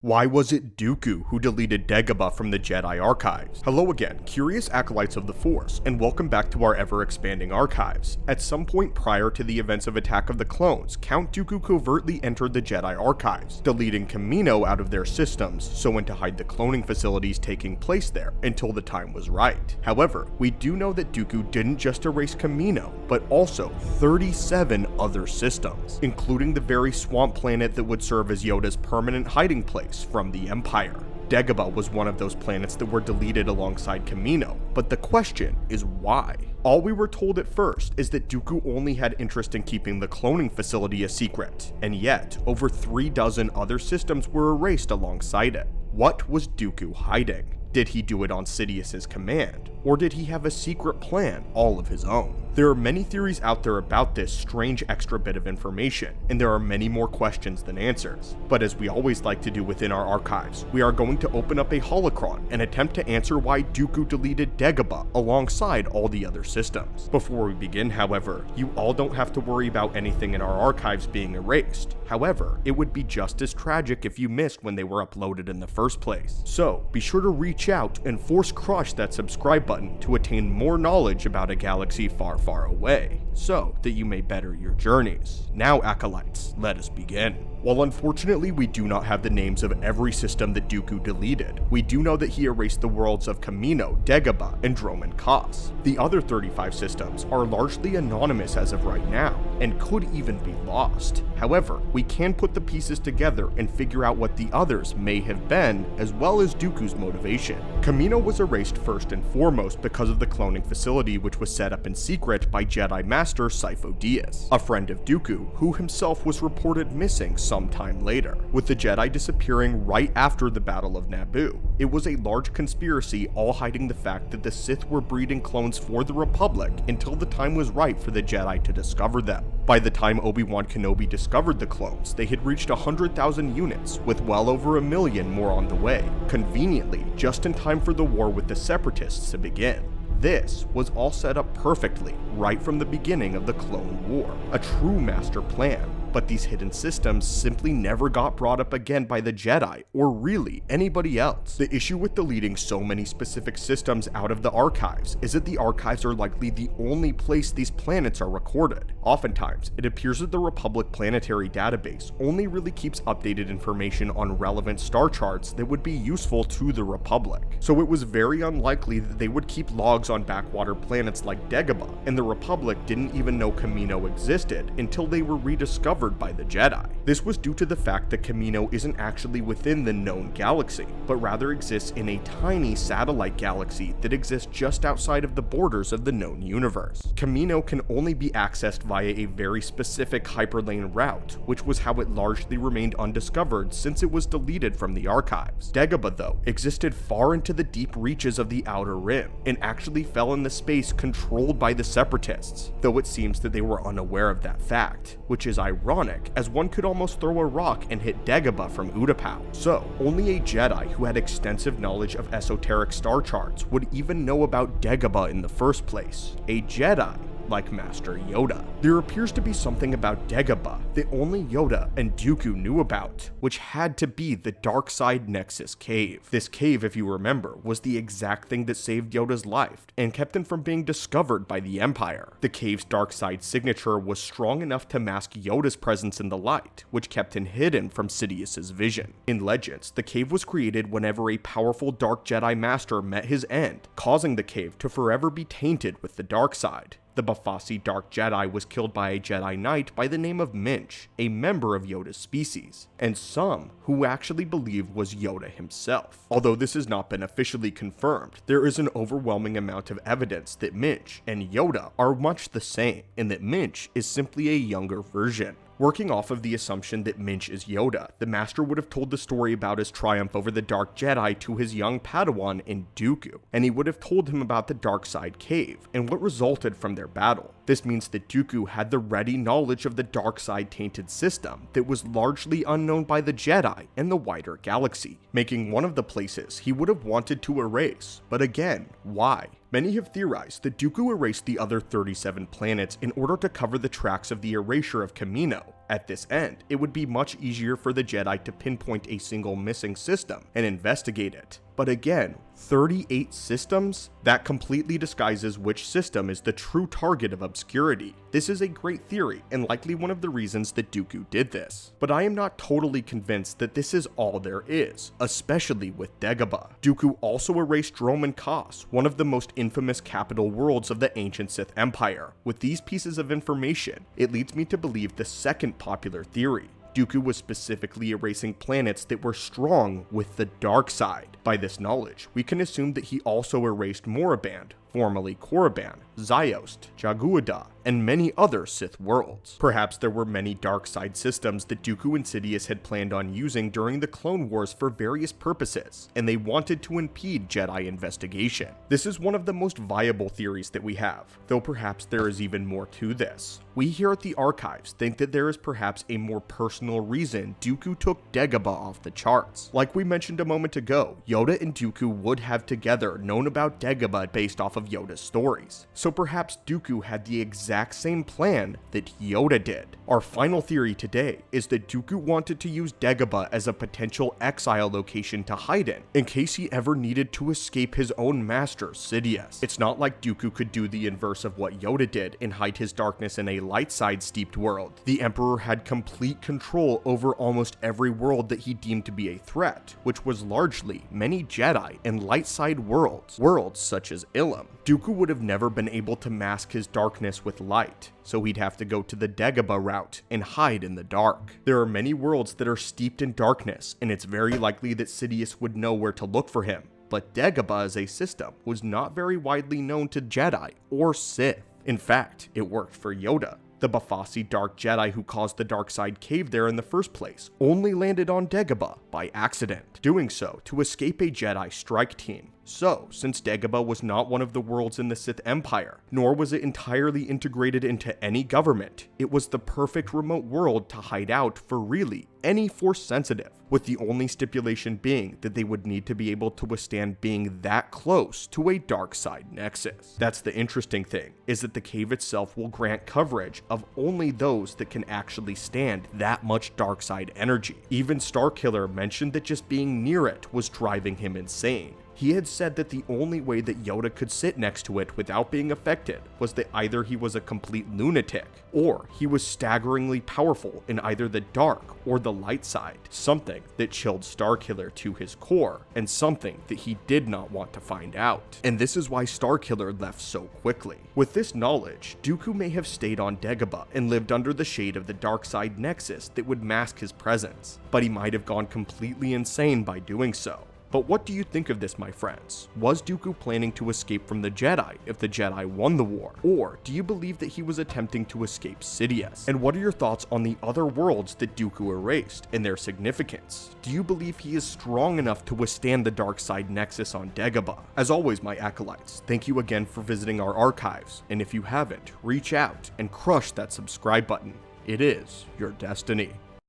Why was it Dooku who deleted Dagobah from the Jedi archives? Hello again, curious acolytes of the Force, and welcome back to our ever-expanding archives. At some point prior to the events of Attack of the Clones, Count Dooku covertly entered the Jedi archives, deleting Kamino out of their systems so when to hide the cloning facilities taking place there until the time was right. However, we do know that Dooku didn't just erase Kamino, but also 37 other systems, including the very swamp planet that would serve as Yoda's permanent hiding place from the Empire. Dagobah was one of those planets that were deleted alongside Kamino, but the question is why? All we were told at first is that Dooku only had interest in keeping the cloning facility a secret, and yet over 36 other systems were erased alongside it. What was Dooku hiding? Did he do it on Sidious's command, or did he have a secret plan all of his own? There are many theories out there about this strange extra bit of information, and there are many more questions than answers. But as we always like to do within our archives, we are going to open up a holocron and attempt to answer why Dooku deleted Dagobah alongside all the other systems. Before we begin, however, you all don't have to worry about anything in our archives being erased. However, it would be just as tragic if you missed when they were uploaded in the first place. So be sure to reach out and force crush that subscribe button to attain more knowledge about a galaxy far away, so that you may better your journeys. Now, acolytes, let us begin. While unfortunately we do not have the names of every system that Dooku deleted, we do know that he erased the worlds of Kamino, Dagobah, and Dromund Kaas. The other 35 systems are largely anonymous as of right now, and could even be lost. However, we can put the pieces together and figure out what the others may have been, as well as Dooku's motivation. Kamino was erased first and foremost because of the cloning facility, which was set up in secret by Jedi Master Sifo Dyas, a friend of Dooku, who himself was reported missing sometime later, with the Jedi disappearing right after the Battle of Naboo. It was a large conspiracy, all hiding the fact that the Sith were breeding clones for the Republic until the time was right for the Jedi to discover them. By the time Obi-Wan Kenobi discovered the clones, they had reached 100,000 units, with well over 1 million more on the way, conveniently just in time for the war with the Separatists to begin. This was all set up perfectly, right from the beginning of the Clone War, a true master plan. But these hidden systems simply never got brought up again by the Jedi, or really anybody else. The issue with deleting so many specific systems out of the archives is that the archives are likely the only place these planets are recorded. Oftentimes, it appears that the Republic Planetary Database only really keeps updated information on relevant star charts that would be useful to the Republic. So it was very unlikely that they would keep logs on backwater planets like Dagobah, and the Republic didn't even know Kamino existed until they were rediscovered by the Jedi. This was due to the fact that Kamino isn't actually within the known galaxy, but rather exists in a tiny satellite galaxy that exists just outside of the borders of the known universe. Kamino can only be accessed via a very specific hyperlane route, which was how it largely remained undiscovered since it was deleted from the archives. Dagobah, though, existed far into the deep reaches of the Outer Rim, and actually fell in the space controlled by the Separatists, though it seems that they were unaware of that fact, which is ironic, as one could almost throw a rock and hit Dagobah from Utapau. So, only a Jedi who had extensive knowledge of esoteric star charts would even know about Dagobah in the first place. A Jedi like Master Yoda. There appears to be something about Dagobah that only Yoda and Dooku knew about, which had to be the Dark Side Nexus cave. This cave, if you remember, was the exact thing that saved Yoda's life and kept him from being discovered by the Empire. The cave's dark side signature was strong enough to mask Yoda's presence in the light, which kept him hidden from Sidious's vision. In Legends, the cave was created whenever a powerful Dark Jedi Master met his end, causing the cave to forever be tainted with the dark side. The Bafasi Dark Jedi was killed by a Jedi Knight by the name of Minch, a member of Yoda's species, and some who actually believe was Yoda himself. Although this has not been officially confirmed, there is an overwhelming amount of evidence that Minch and Yoda are much the same, and that Minch is simply a younger version. Working off of the assumption that Minch is Yoda, the Master would have told the story about his triumph over the Dark Jedi to his young Padawan in Dooku, and he would have told him about the Dark Side Cave and what resulted from their battle. This means that Dooku had the ready knowledge of the Dark Side tainted system that was largely unknown by the Jedi and the wider galaxy, making one of the places he would have wanted to erase. But again, why? Many have theorized that Dooku erased the other 37 planets in order to cover the tracks of the erasure of Kamino, At this end, it would be much easier for the Jedi to pinpoint a single missing system and investigate it. But again, 38 systems? That completely disguises which system is the true target of obscurity. This is a great theory, and likely one of the reasons that Dooku did this. But I am not totally convinced that this is all there is, especially with Dagobah. Dooku also erased Drome and Kos, one of the most infamous capital worlds of the ancient Sith Empire. With these pieces of information, it leads me to believe the second popular theory. Dooku was specifically erasing planets that were strong with the dark side. By this knowledge, we can assume that he also erased Moraband, formerly Korriban, Ziost, Jaguada, and many other Sith worlds. Perhaps there were many dark side systems that Dooku and Sidious had planned on using during the Clone Wars for various purposes, and they wanted to impede Jedi investigation. This is one of the most viable theories that we have, though perhaps there is even more to this. We here at the Archives think that there is perhaps a more personal reason Dooku took Dagobah off the charts. Like we mentioned a moment ago, Yoda and Dooku would have together known about Dagobah based off of Yoda's stories. So perhaps Dooku had the exact same plan that Yoda did. Our final theory today is that Dooku wanted to use Dagobah as a potential exile location to hide in case he ever needed to escape his own master, Sidious. It's not like Dooku could do the inverse of what Yoda did and hide his darkness in a light side steeped world. The Emperor had complete control over almost every world that he deemed to be a threat, which was largely many Jedi and light side worlds such as Ilum. Dooku would have never been able to mask his darkness with light, so he'd have to go to the Dagobah route and hide in the dark. There are many worlds that are steeped in darkness, and it's very likely that Sidious would know where to look for him, but Dagobah as a system was not very widely known to Jedi or Sith. In fact, it worked for Yoda. The Bafasi Dark Jedi who caused the dark side cave there in the first place only landed on Dagobah by accident, doing so to escape a Jedi strike team. So, since Dagobah was not one of the worlds in the Sith Empire, nor was it entirely integrated into any government, it was the perfect remote world to hide out for really any Force sensitive, with the only stipulation being that they would need to be able to withstand being that close to a dark side nexus. That's the interesting thing, is that the cave itself will grant coverage of only those that can actually stand that much dark side energy. Even Starkiller mentioned that just being near it was driving him insane. He had said that the only way that Yoda could sit next to it without being affected was that either he was a complete lunatic, or he was staggeringly powerful in either the dark or the light side, something that chilled Starkiller to his core, and something that he did not want to find out. And this is why Starkiller left so quickly. With this knowledge, Dooku may have stayed on Dagobah and lived under the shade of the dark side nexus that would mask his presence, but he might have gone completely insane by doing so. But what do you think of this, my friends? Was Dooku planning to escape from the Jedi if the Jedi won the war? Or do you believe that he was attempting to escape Sidious? And what are your thoughts on the other worlds that Dooku erased and their significance? Do you believe he is strong enough to withstand the dark side nexus on Dagobah? As always, my acolytes, thank you again for visiting our archives, and if you haven't, reach out and crush that subscribe button. It is your destiny.